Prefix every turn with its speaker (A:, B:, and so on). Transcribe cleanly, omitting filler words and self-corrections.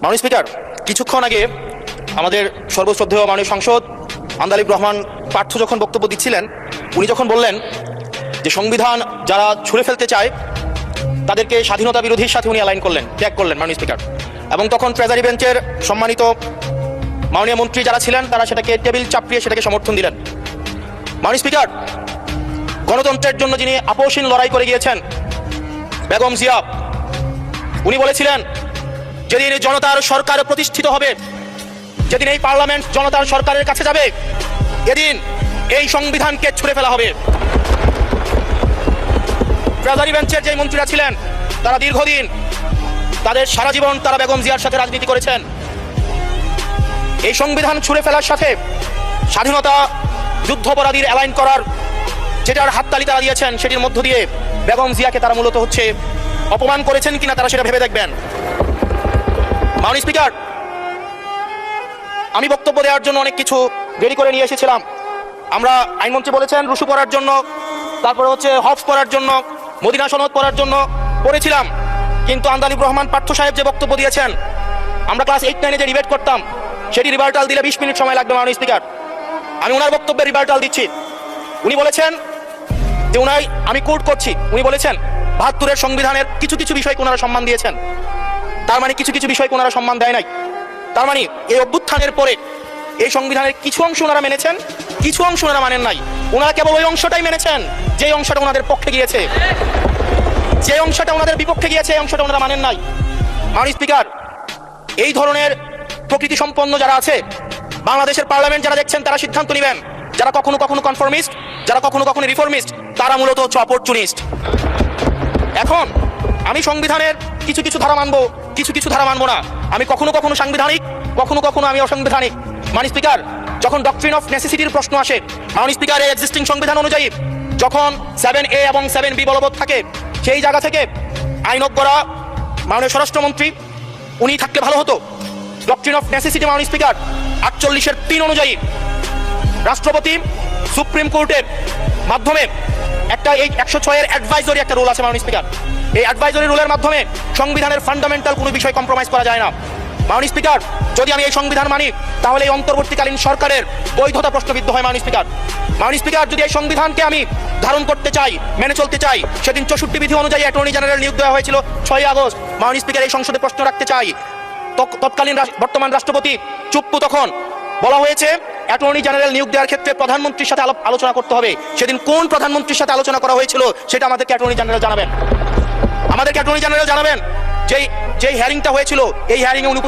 A: মাননীয় স্পিকার, কিছুক্ষণ আগে আমাদের সর্বশ্রদ্ধেয় মাননীয় সাংসদ আন্দালিব রহমান পার্থ যখন বক্তব্য দিচ্ছিলেন, উনি যখন বললেন যে সংবিধান যারা ছুঁড়ে ফেলতে চায় তাদেরকে স্বাধীনতা বিরোধীর সাথে উনি অ্যালাইন করলেন, ত্যাগ করলেন মাননীয় স্পিকার। এবং তখন ট্রেজারি বেঞ্চের সম্মানিত মাননীয় মন্ত্রী যারা ছিলেন তারা সেটাকে টেবিল চাপড়িয়ে সেটাকে সমর্থন দিলেন। মাননীয় স্পিকার, গণতন্ত্রের জন্য যিনি আপোষহীন লড়াই করে গিয়েছেন বেগম জিয়া, উনি বলেছিলেন যেদিন জনতার সরকার প্রতিষ্ঠিত হবে, যেদিন এই পার্লামেন্ট জনতার সরকারের কাছে যাবে, এদিন এই সংবিধানকে ছুঁড়ে ফেলা হবে। ট্রেজারি বেঞ্চের যে মন্ত্রীরা ছিলেন তারা দীর্ঘদিন, তাদের সারা জীবন তারা বেগম জিয়ার সাথে রাজনীতি করেছেন। এই সংবিধান ছুঁড়ে ফেলার সাথে স্বাধীনতা যুদ্ধাপরাধীর অ্যালাইন করার যেটার হাততালি তারা দিয়েছেন, সেটির মধ্য দিয়ে বেগম জিয়াকে তারা মূলত অপমান করেছেন কিনা তারা সেটা ভেবে দেখবেন। মাননীয় স্পিকার, আমি বক্তব্য দেওয়ার জন্য অনেক কিছু রেডি করে নিয়ে এসেছিলাম। আমরা আইনমন্ত্রী বলেছেন রুশু পড়ার জন্য, তারপরে হফস পড়ার জন্য, মদিনা সনদ পড়ার জন্য পড়েছিলাম। কিন্তু আন্দালিব রহমান পার্থ সাহেব যে বক্তব্য দিয়েছেন, আমরা ক্লাস 8-9-এ যে ডিবেট করতাম সেটি রিভার্টাল দিলে 20 মিনিট সময় লাগবে। মাননীয় স্পিকার, আমি ওনার বক্তব্যে রিভার্টাল দিচ্ছি। উনি বলেছেন যে আমি কোট করছি, উনি বলেছেন 72-এর সংবিধানের কিছু কিছু বিষয়কে ওনারা সম্মান দিয়েছেন। তার মানে কিছু কিছু বিষয়কে ওনারা সম্মান দেয় নাই। তার মানে এই অভ্যুত্থানের পরে এই সংবিধানের কিছু অংশ ওনারা মেনেছেন, কিছু অংশ ওনারা মানেন নাই। ওনারা কেবল ওই অংশটাই মেনেছেন যে অংশটা ওনাদের পক্ষে গিয়েছে, যে অংশটা ওনাদের বিপক্ষে গিয়েছে এই অংশটা ওনারা মানেন নাই। মাননীয় স্পিকার, এই ধরনের প্রকৃতি সম্পন্ন যারা আছে বাংলাদেশের পার্লামেন্ট, যারা দেখছেন তারা সিদ্ধান্ত নেবেন। যারা কখনো কখনো কনফরমিস্ট, যারা কখনো কখনো রিফর্মিস্ট, তারা মূলত অপরচুনিস্ট। এখন আমি সংবিধানের কিছু কিছু ধারা মানবো, কিছু কিছু ধারা মানবো না। আমি কখনো কখনো সাংবিধানিক, কখনো কখনো আমি অসাংবিধানিক। মাননীয় স্পিকার, যখন ডক্ট্রিন অফ নেসেসিটির প্রশ্ন আসে, মাননীয় স্পিকার, এই এক্সিস্টিং সংবিধান অনুযায়ী যখন 7A এবং 7B বলবৎ থাকে, সেই জায়গা থেকে আইনজ্ঞ করা মাননীয় স্বরাষ্ট্রমন্ত্রী উনি থাকলে ভালো হতো। ডক্ট্রিন অফ নেসেসিটি মাননীয় স্পিকার 48-এর 3 অনুযায়ী রাষ্ট্রপতি সুপ্রিম কোর্টের মাধ্যমে একটা এই 106-এর অ্যাডভাইজরি একটা রুল আছে মাননীয় স্পিকার। এই অ্যাডভাইজরি রুলের মাধ্যমে সংবিধানের ফান্ডামেন্টাল কোনো বিষয় কম্প্রোমাইজ করা যায় না। মাননীয় স্পিকার, যদি আমি এই সংবিধান মানি তাহলে এই অন্তর্বর্তীকালীন সরকারের বৈধতা প্রশ্নবিদ্ধ হয়। মাননীয় স্পিকার, মাননীয় স্পিকার, যদি এই সংবিধানকে আমি ধারণ করতে চাই, মেনে চলতে চাই, সেদিন 64 বিধি অনুযায়ী অ্যাটর্নি জেনারেল নিয়োগ দেওয়া হয়েছিল 6 আগস্ট। মাননীয় স্পিকার, এই সংসদে প্রশ্ন রাখতে চাই, তৎকালীন বর্তমান রাষ্ট্রপতি চুপ্পু, তখন বলা হয়েছে অ্যাটর্নি জেনারেল নিয়োগ দেওয়ার ক্ষেত্রে প্রধানমন্ত্রীর সাথে আলোচনা করতে হবে। সেদিন কোন প্রধানমন্ত্রীর সাথে আলোচনা করা হয়েছিল সেটা আমাদেরকে অ্যাটর্নি জেনারেল জানাবেন। আমাদেরকে অ্যাটর্নি জেনারেল জানাবেন যে হিয়ারিংটা হয়েছিল, এই হিয়ারিংয়ে উনি